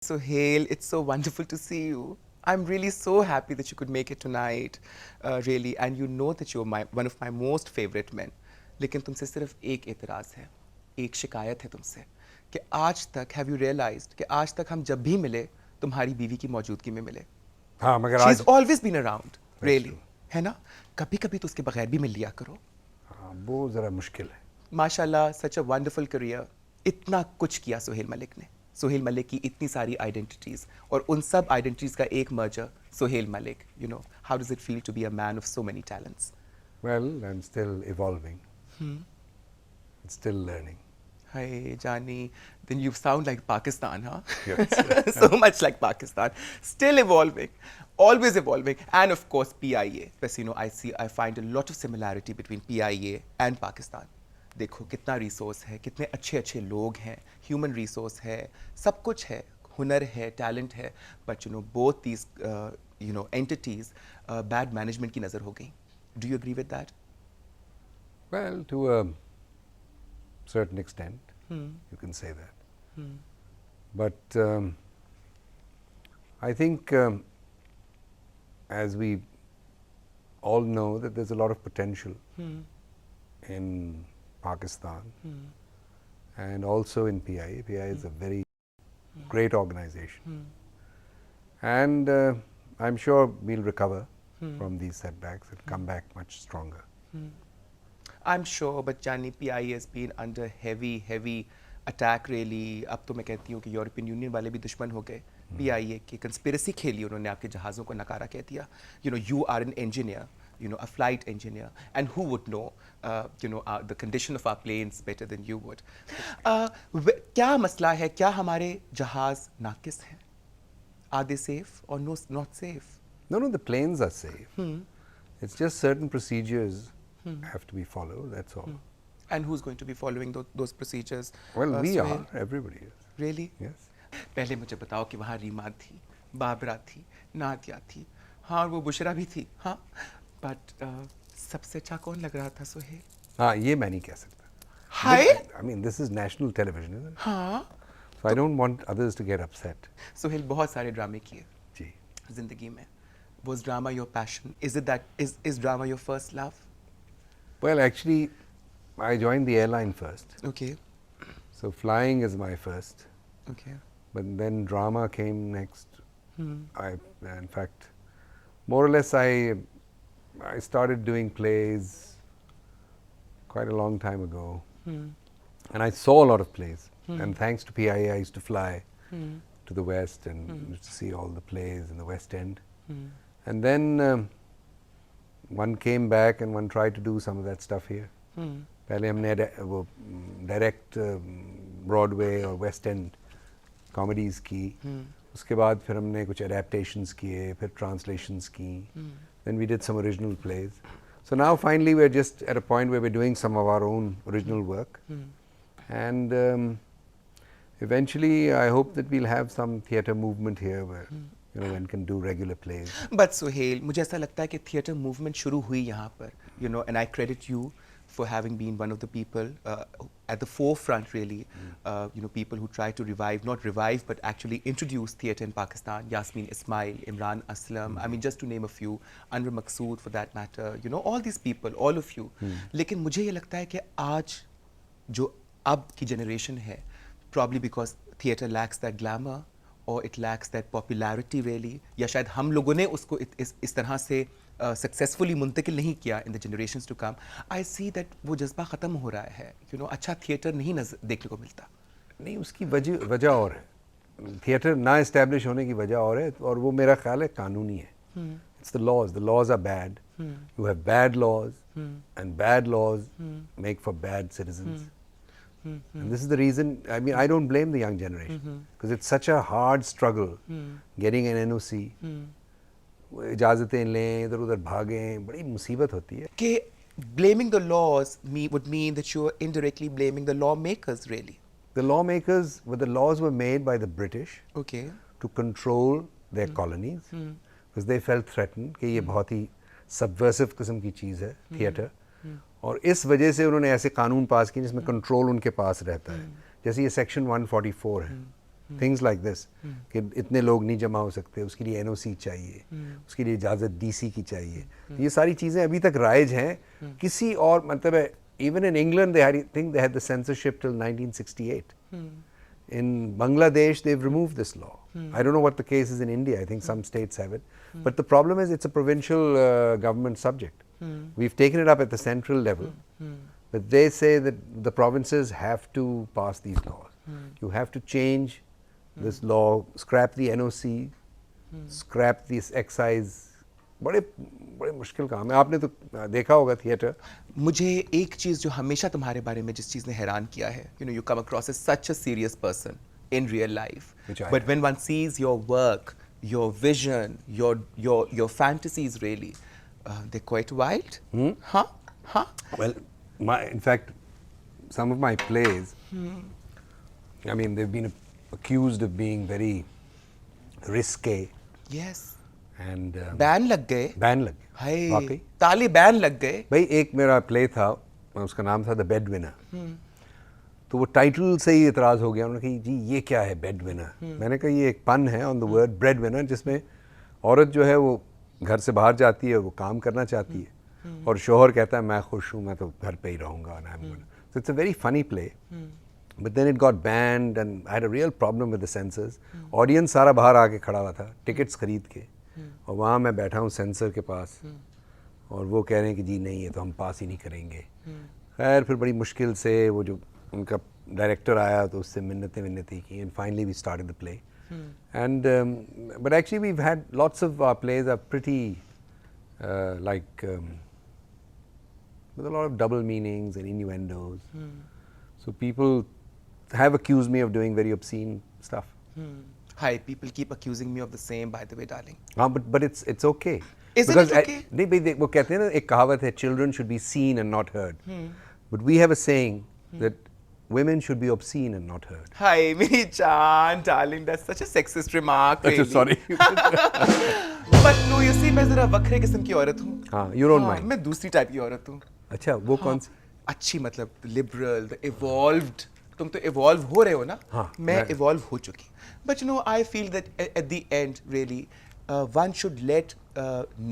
Sohail, it's so wonderful to see you. I'm really so happy that you could make it tonight, really. And you know that you're one of my most favorite men. लेकिन तुमसे सिर्फ एक एतराज़ है, एक शिकायत है तुमसे कि आज तक have you realized कि आज तक हम जब भी मिले तुम्हारी बीवी की मौजूदगी में मिले. हाँ मगर She's आज always been around, really. true. है ना? कभी कभी तो उसके बगैर भी मिल लिया करो. हाँ वो ज़रा मुश्किल है. माशाल्लाह सच अ वंडरफुल करियर. इतना कुछ किया सोहेल मलिक ने. सोहेल मलिक की इतनी सारी आइडेंटिटीज और उन सब आइडेंटिटीज का एक merger Sohail Malik. You know how does it feel to be a man of so many talents? Well, I'm still evolving. Still learning. Hey Jani, then you sound like Pakistan, huh? Yes. So much like Pakistan. Still evolving, always evolving, and of course PIA. Because you know, I find a lot of similarity between PIA and Pakistan. देखो कितना resource है, कितने अच्छे अच्छे लोग हैं, human resource है, सब कुछ है, हुनर है, टैलेंट है, but you know both these you know entities bad management की नज़र हो गई. Do you agree with that? Well, to a certain extent, you can say that. But I think, as we all know, that there's a lot of potential in Pakistan and also in PIA. PIA is a very great organization. And I'm sure we'll recover from these setbacks and come back much stronger. I'm sure, but Jani, PIA has been under heavy attack really. अब तो मैं कहती हूँ कि European union वाले भी दुश्मन हो गए. PIA की कंस्पिरेसी खेली उन्होंने, आपके जहाज़ों को नकारा कह दिया. You know, you are an engineer, you know, a flight engineer, and who would know, you know, the condition of our planes better than you would. क्या मसला है? क्या हमारे जहाज़ नाकिस हैं? Are they safe or no, not safe? No, the planes are safe. It's just certain procedures have to be followed, that's all. And who's going to be following those procedures? Well, we Sohail? are, everybody is. Really? Yes. पहले मुझे बताओ कि वहाँ रीमा थी, बाबरा थी, नादिया थी, हाँ, और वो बुशरा भी थी, हाँ. बट सबसे अच्छा कौन लग रहा था सोहेल? हाँ ये मैं नहीं कह सकता. हाय? I mean, this is national television, isn't it? हाँ. So I don't want others to get upset. Sohail बहुत सारे ड्रामे किए जी. जिंदगी में. Was drama your passion? Is drama your first love? Well, actually, I joined the airline first. Okay. So flying is my first. Okay. But then drama came next. In fact, more or less, I started doing plays quite a long time ago. And I saw a lot of plays. And thanks to PIA, I used to fly to the West and used to see all the plays in the West End. And then one came back and one tried to do some of that stuff here. पहले हमने वो direct Broadway और waste and comedies की. उसके बाद फिर हमने कुछ एडेप्टेशंस किए, फिर ट्रांसलेशंस की. Then we did some original plays. So now finally we're just at a point where we're doing some of our own original work. And eventually I hope that we'll have some theatre movement here where you know one can do regular plays. But Sohail, मुझे ऐसा लगता है कि theatre movement शुरू हुई यहाँ पर, you know, and I credit you for having been one of the people at the forefront really, you know, people who try to not revive, but actually introduce theatre in Pakistan. Yasmin Ismail, Imran Aslam, I mean, just to name a few, Anwar Maqsood for that matter, you know, all these people, all of you. लेकिन मुझे ये लगता है कि आज जो अब की generation है, probably because theatre lacks that glamour, or it lacks that popularity really, या शायद हम लोगों ने उसको इस तरह से सक्सेसफुली मुंतकिल नहीं किया in the generations to come. I see that वो जज्बा ख़त्म हो रहा है. You know, अच्छा थिएटर नहीं देखने को मिलता. नहीं, उसकी वजह और है. थिएटर ना इस्टेब्लिश होने की वजह और है, और वो मेरा ख्याल है कानूनी है. It's the laws. The laws are bad. You have bad laws, and bad laws make for bad citizens. And this is the reason, I mean, I don't blame the young generation, because it's such a hard struggle getting an NOC. इजाज़तें लें, इधर उधर भागें, बड़ी मुसीबत होती है. कि blaming the laws would mean that you're indirectly blaming the lawmakers really. The lawmakers, the laws were made by the British Okay. to control their colonies, because they felt threatened कि ये बहुत ही subversive किस्म की चीज़ है theatre, और इस वजह से उन्होंने ऐसे कानून पास किए जिसमें कंट्रोल उनके पास रहता है. जैसे ये सेक्शन 144 है, थिंग्स लाइक दिस कि इतने लोग नहीं जमा हो सकते, उसके लिए एनओसी चाहिए, उसके लिए इजाज़त डीसी की चाहिए. ये सारी चीज़ें अभी तक राइज हैं. किसी और मतलब है, even in England they think they had the censorship till 1968. In Bangladesh, they've removed this law. I don't know what the case is in India. I think some states have it. But the problem is it's a provincial government subject. We've taken it up at the central level. But they say that the provinces have to pass these laws. You have to change this law, scrap the NOC, scrap this excise. बड़े बड़े मुश्किल काम है. आपने तो देखा होगा theatre. मुझे एक चीज़ जो हमेशा तुम्हारे बारे में जिस चीज़ ने हैरान किया है, you come across as such a serious person in real life. But when one sees your work, your vision, your fantasies really, they're quite wild. Huh? Well, in fact, some of my plays, I mean, they've been accused of being very risque. Yes. And ban लग गए. हाय वाकई ताली ban लग गए. भाई एक मेरा play था, उसका नाम था द बेड विनर. तो वो टाइटल से ही इतराज़ हो गया. उन्होंने कहा जी ये क्या है बेड विनर. मैंने कहा ये एक पन है on the word bread winner, जिसमें औरत जो है वो घर से बाहर जाती है, वो काम करना चाहती है, और शोहर कहता है मैं खुश हूँ, मैं तो घर पे ही रहूँगा. So it's a very funny play. But then it got banned and I had a real problem with the censors. Audience सारा बाहर आके खड़ा हुआ था टिकट्स खरीद के, और वहाँ मैं बैठा हूँ सेंसर के पास, और वो कह रहे हैं कि जी नहीं ये तो हम पास ही नहीं करेंगे. खैर फिर बड़ी मुश्किल से वो जो उनका डायरेक्टर आया तो उससे मिन्नतें की, and finally we started the play. And but actually we've had lots of our plays are pretty like with a lot of double meanings and innuendos. So people have accused me of doing very obscene stuff. Hi, people keep accusing me of the same, by the way, darling. But it's okay. Isn't it okay? नहीं, वो कहते हैं ना, एक कहावत है, children should be seen and not heard. But we have a saying that women should be obscene and not heard. Hi, मेरी जान, darling, that's such a sexist remark. Really. Sorry. But no, you see, मैं जरा वक्रे किस्म की औरत हूँ. हाँ, you don't mind. मैं दूसरी टाइप की औरत हूँ. अच्छा, वो कौन सी? अच्छी मतलब liberal, the evolved. तुम तो evolve हो रहे हो ना? हाँ, मैं evolve हो चुकी. But you know, I feel that at the end, really, one should let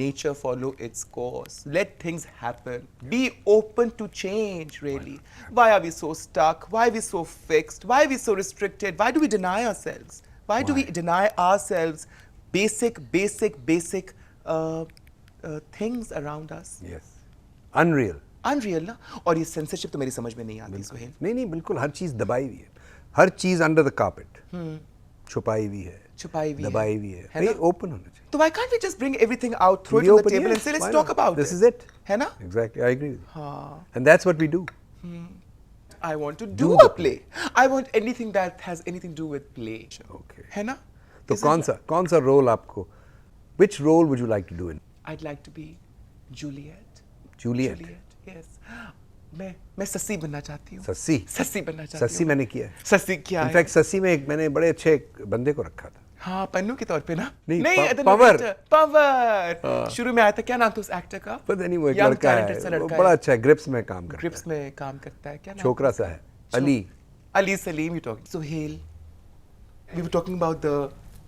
nature follow its course. Let things happen. Be open to change, really. Why are we so stuck? Why are we so fixed? Why are we so restricted? Why do we deny ourselves? Why do we deny ourselves basic things around us? Yes. Unreal. Unreal ना. और ये censorship तो मेरी समझ में नहीं आती, सोहेल. नहीं, बिल्कुल हर चीज़ दबाई हुई है. हर चीज़ अंडर द कार्पेट छुपाई हुई है, दबाई हुई है. भाई ओपन होना चाहिए. तो why can't we just bring everything out, throw it on the table and say let's talk about this is it. है ना? Exactly, I agree with you. And that's what we do. I want to do a play. I want anything that has anything to do with play. Okay. है ना? तो कौन सा role आपको? Which role would you like to do in? I'd like to be Juliet. Juliet. Yes. मैं सस्सी बनना चाहती हूँ. सस्सी बनना चाहती हूँ. सस्सी मैंने किया है. सस्सी क्या है? इनफैक्ट सस्सी में मैंने बड़े अच्छे बंदे को रखा था. हाँ, पन्नू के तौर पे ना? नहीं, पवर. शुरू में आया था, क्या नाम था उस एक्टर का? पता नहीं, वो एक लड़का है, वो बड़ा अच्छा है, ग्रिप्स में काम करता है. क्या नाम? छोकरा सा है. Ali Salim, you talking. Sohail, we were talking about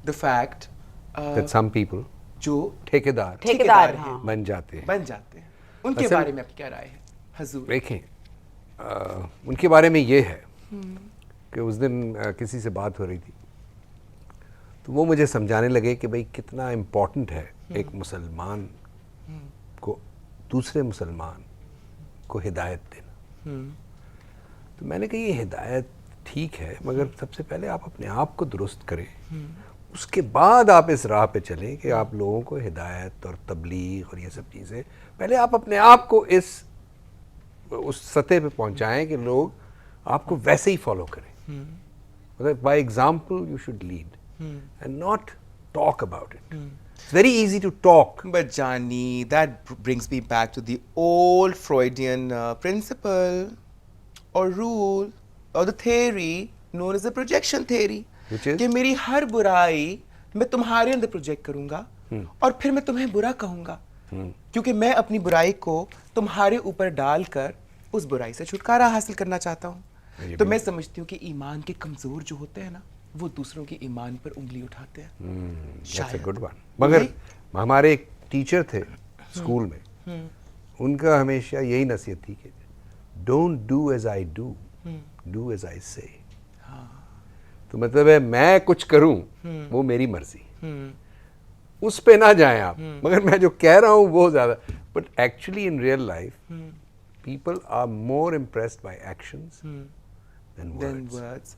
the fact that some people जो ठेकेदार बन जाते हैं. उनके बारे में आपकी क्या राय है हजूर? देखें, उनके बारे में ये है कि उस दिन किसी से बात हो रही थी, तो वो मुझे समझाने लगे कि भाई कितना इम्पोर्टेंट है एक मुसलमान को दूसरे मुसलमान को हिदायत देना. तो मैंने कहा ये हिदायत ठीक है, मगर सबसे पहले आप अपने आप को दुरुस्त करें, उसके बाद आप इस राह पे चलें कि आप लोगों को हिदायत और तबलीग और ये सब चीज़ें, पहले आप अपने आप को उस सतह पे पहुंचाएं कि लोग आपको वैसे ही फॉलो करें. मतलब by example you should lead and not talk about it. It's very easy to talk. But Johnny, that brings me back to the old Freudian principle or rule or the theory known as the projection theory. Which is? कि मेरी हर बुराई मैं तुम्हारे अंदर project करूंगा और फिर मैं तुम्हें बुरा कहूंगा, क्योंकि मैं अपनी बुराई को तुम्हारे ऊपर डालकर उस बुराई से छुटकारा हासिल करना चाहता हूँ. तो मैं समझती हूँ कि ईमान के कमजोर जो होते हैं ना, वो दूसरों की ईमान पर उंगली उठाते हैं। दैट्स अ शायद। Good one. मगर वही- हमारे एक टीचर थे स्कूल में, उनका हमेशा यही नसीहत थी कि don't do as I do as I say. तो मतलब है मैं कुछ करूं वो मेरी मर्जी, उस पे ना जाएं आप, मगर मैं जो कह रहा हूं वो ज्यादा। But actually in real life people are more impressed by actions than Than words. words.